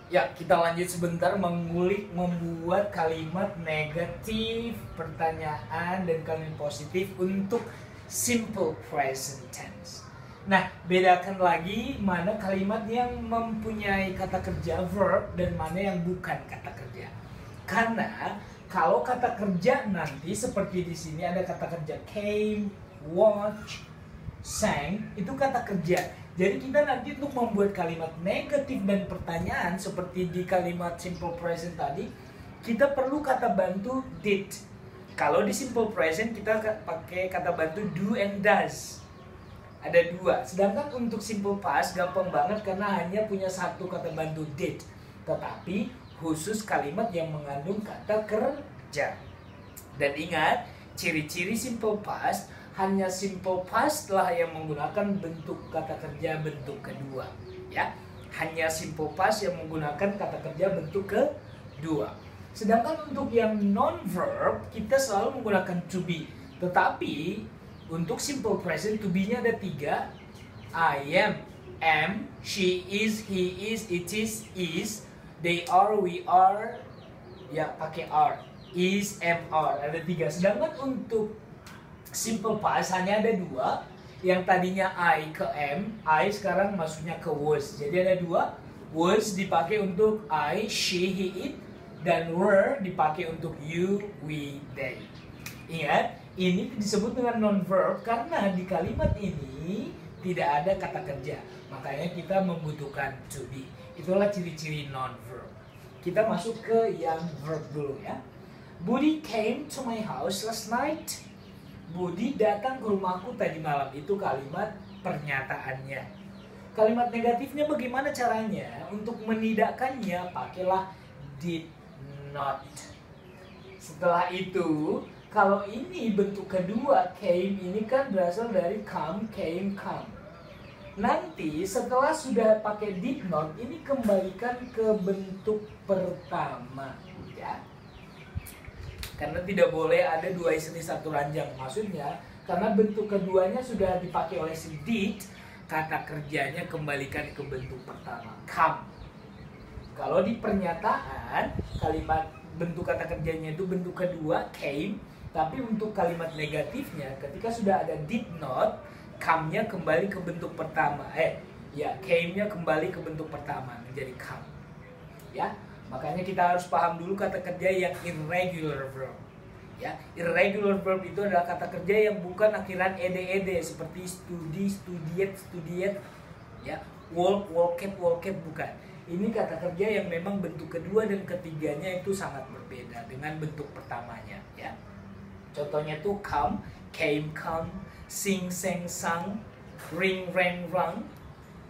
Ya, kita lanjut sebentar mengulik membuat kalimat negatif, pertanyaan, dan kalimat positif untuk simple present tense. Nah, bedakan lagi mana kalimat yang mempunyai kata kerja verb dan mana yang bukan kata kerja. Karena kalau kata kerja nanti seperti di sini ada kata kerja came, watch, sang, itu kata kerja. Jadi kita nanti untuk membuat kalimat negatif dan pertanyaan seperti di kalimat simple present tadi, kita perlu kata bantu did. Kalau di simple present kita pakai kata bantu do and does. Ada dua. Sedangkan untuk simple past gampang banget karena hanya punya satu kata bantu did. Tetapi khusus kalimat yang mengandung kata kerja. Dan ingat, ciri-ciri simple past, hanya simple past lah yang menggunakan bentuk kata kerja bentuk kedua, ya. Hanya simple past yang menggunakan kata kerja bentuk kedua. Sedangkan untuk yang non-verb kita selalu menggunakan to be. Tetapi untuk simple present to be-nya ada 3. I am, she is, he is, it is, they are, we are, ya pakai are, is, am, are, ada 3. Sedangkan untuk simple past hanya ada 2. Yang tadinya I ke am, I sekarang masuknya ke was. Jadi ada 2. Was dipakai untuk I, she, he, it, dan were dipakai untuk you, we, they. Ingat, ini disebut dengan non-verb karena di kalimat ini tidak ada kata kerja. Makanya kita membutuhkan to be. Itulah ciri-ciri non-verb. Kita masuk ke yang verb dulu ya. Budi came to my house last night. Budi datang ke rumahku tadi malam. Itu kalimat pernyataannya. Kalimat negatifnya bagaimana caranya? Untuk menidakkannya pakailah did not. Setelah itu, kalau ini bentuk kedua came, ini kan berasal dari come, came, come. Nanti setelah sudah pakai did not, ini kembalikan ke bentuk pertama ya. Karena tidak boleh ada 2 istri 1 ranjang. Maksudnya karena bentuk keduanya sudah dipakai oleh si did, kata kerjanya kembalikan ke bentuk pertama, come. Kalau di pernyataan kalimat bentuk kata kerjanya itu bentuk kedua came, tapi untuk kalimat negatifnya ketika sudah ada did not, come-nya kembali ke bentuk pertama. Came-nya kembali ke bentuk pertama menjadi come. Ya. Makanya kita harus paham dulu kata kerja yang irregular verb. Ya, irregular verb itu adalah kata kerja yang bukan akhiran ed seperti studi, studied, ya, walked, bukan. Ini kata kerja yang memang bentuk kedua dan ketiganya itu sangat berbeda dengan bentuk pertamanya, ya. Contohnya tuh come, came, come, sing, sang, sung, ring, rang, rung,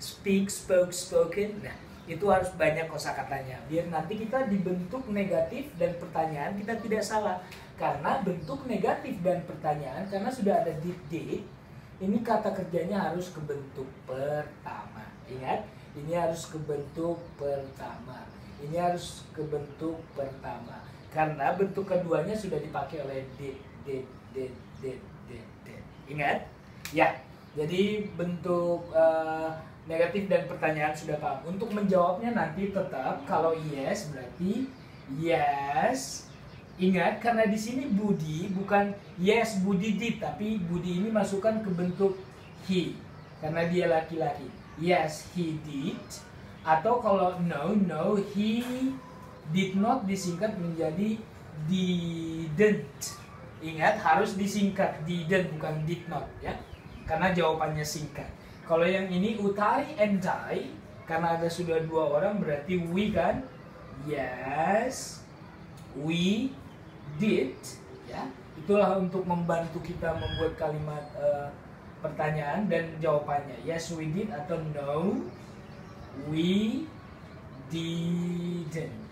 speak, spoke, spoken. Nah, itu harus banyak kosakatanya biar nanti kita dibentuk negatif dan pertanyaan kita tidak salah. Karena bentuk negatif dan pertanyaan karena sudah ada did, ini kata kerjanya harus ke bentuk pertama. Ingat, ini harus ke bentuk pertama, ini harus ke bentuk pertama karena bentuk keduanya sudah dipakai oleh did. Ingat ya. Jadi bentuk negatif dan pertanyaan sudah paham. Untuk menjawabnya nanti tetap kalau yes berarti yes. Ingat karena di sini Budi bukan yes Budi did, tapi Budi ini masukkan ke bentuk he karena dia laki-laki. Yes he did. Atau kalau no he did not disingkat menjadi didn't. Ingat harus disingkat didn't bukan did not ya. Karena jawabannya singkat. Kalau yang ini Utari and I, karena ada sudah 2 orang berarti we kan? Yes, we did, ya. Itulah untuk membantu kita membuat kalimat pertanyaan dan jawabannya. Yes, we did atau no, we didn't.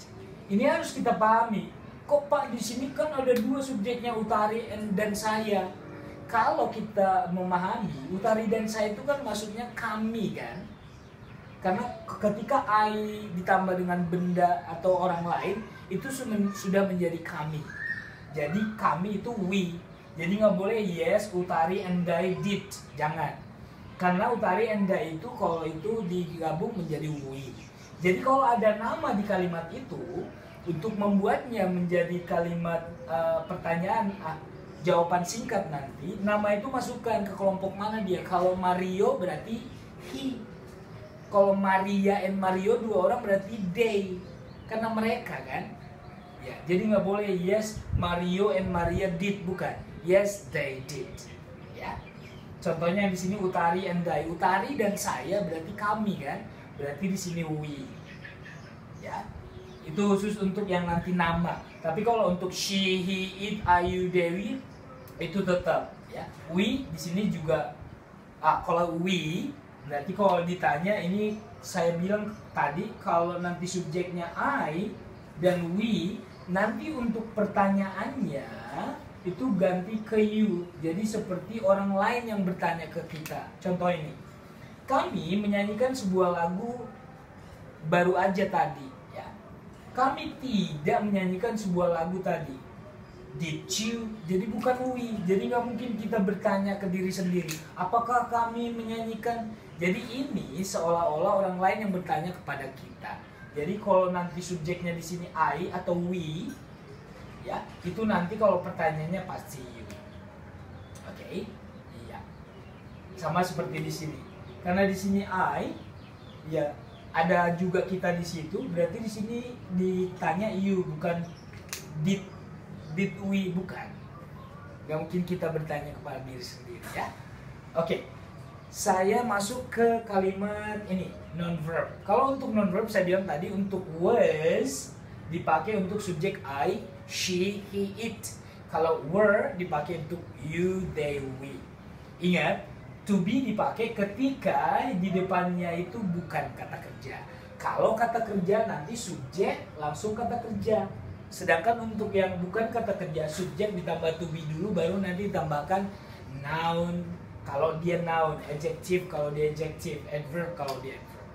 Ini harus kita pahami. Kok Pak di sini kan ada 2 subjeknya Utari dan saya. Kalau kita memahami, Utari dan saya itu kan maksudnya kami kan. Karena ketika I ditambah dengan benda atau orang lain, itu sudah menjadi kami. Jadi kami itu we. Jadi nggak boleh yes, Utari and I did. Jangan. Karena Utari and I itu kalau itu digabung menjadi we. Jadi kalau ada nama di kalimat itu, untuk membuatnya menjadi kalimat pertanyaan jawaban singkat nanti, nama itu masukkan ke kelompok mana dia. Kalau Mario berarti he. Kalau Maria and Mario, dua orang berarti they. Karena mereka kan. Ya, jadi nggak boleh yes Mario and Maria did, bukan. Yes they did. Ya. Contohnya di sini Utari and I. Utari dan saya berarti kami kan. Berarti di sini we. Ya. Itu khusus untuk yang nanti nama. Tapi kalau untuk she, he, it, Ayu, Dewi itu tetap ya. We di sini juga kalau we berarti kalau ditanya, ini saya bilang tadi kalau nanti subjeknya I dan we, nanti untuk pertanyaannya itu ganti ke you. Jadi seperti orang lain yang bertanya ke kita. Contoh ini, kami menyanyikan sebuah lagu baru aja tadi ya. Kami tidak menyanyikan sebuah lagu tadi. Did you? Jadi bukan we. Jadi nggak mungkin kita bertanya ke diri sendiri, apakah kami menyanyikan? Jadi ini seolah-olah orang lain yang bertanya kepada kita. Jadi kalau nanti subjeknya di sini I atau we, ya itu nanti kalau pertanyaannya pasti you. Oke? Iya. Sama seperti di sini. Karena di sini I, ya ada juga kita di situ. Berarti di sini ditanya you, bukan did we, bukan. Gak mungkin kita bertanya kepada diri sendiri ya. Oke. Saya masuk ke kalimat ini, non-verb. Kalau untuk non-verb saya bilang tadi untuk was dipakai untuk subjek I, she, he, it. Kalau were dipakai untuk you, they, we. Ingat, to be dipakai ketika di depannya itu bukan kata kerja. Kalau kata kerja nanti subjek langsung kata kerja. Sedangkan untuk yang bukan kata kerja, subjek ditambah to be dulu, baru nanti ditambahkan noun. Kalau dia noun, adjective kalau dia adjective, adverb kalau dia adverb.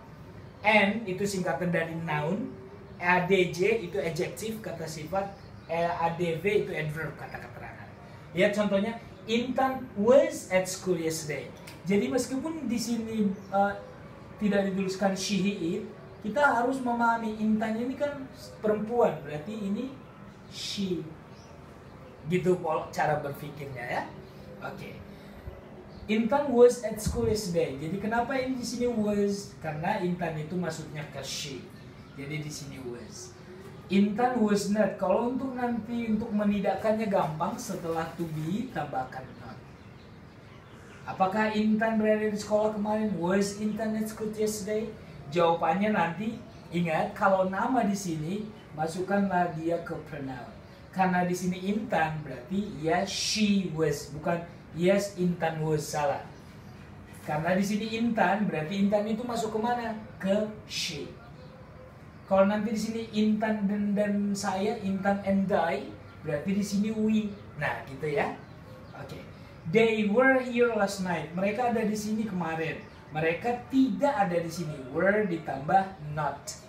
And itu singkatan dari noun, adj itu adjective kata sifat, adv itu adverb kata keterangan. Ya contohnya, Intan was at school yesterday. Jadi meskipun di sini tidak dituliskan she, he, it, kita harus memahami Intan ini kan perempuan, berarti ini she. Gitu cara berpikirnya ya. Oke. Intan was at school yesterday. Jadi kenapa ini di sini was? Karena Intan itu masuknya ke she. Jadi di sini was. Intan was not. Kalau untuk nanti untuk menidakkannya gampang, setelah to be tambahkan not. Apakah Intan berada di sekolah kemarin? Was Intan at school yesterday? Jawabannya nanti ingat kalau nama di sini masukkanlah dia ke pronoun. Karena di sini Intan berarti ya she was, bukan yes Intan was, salah. Karena di sini Intan berarti Intan itu masuk ke mana? Ke she. Kalau nanti di sini Intan dan saya, Intan and I, berarti di sini we. Nah, gitu ya. Oke. They were here last night. Mereka ada di sini kemarin. Mereka tidak ada di sini. Were ditambah not.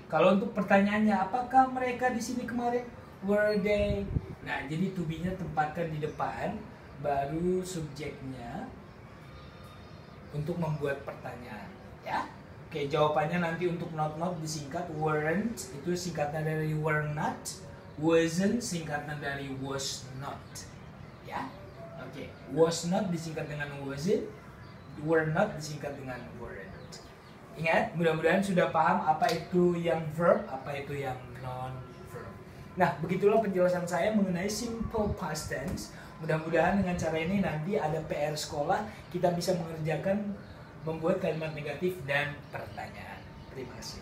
Kalau untuk pertanyaannya, apakah mereka di sini kemarin? Were they? Nah, jadi to be-nya tempatkan di depan, baru subjeknya untuk membuat pertanyaan, ya. Oke, jawabannya nanti untuk not disingkat weren't, itu singkatan dari were not, wasn't singkatan dari was not, ya. Oke, was not disingkat dengan wasn't, were not disingkat dengan weren't. Ingat, mudah-mudahan sudah paham apa itu yang verb, apa itu yang non-verb. Nah, begitulah penjelasan saya mengenai simple past tense. Mudah-mudahan dengan cara ini nanti ada PR sekolah, kita bisa mengerjakan membuat kalimat negatif dan pertanyaan. Terima kasih.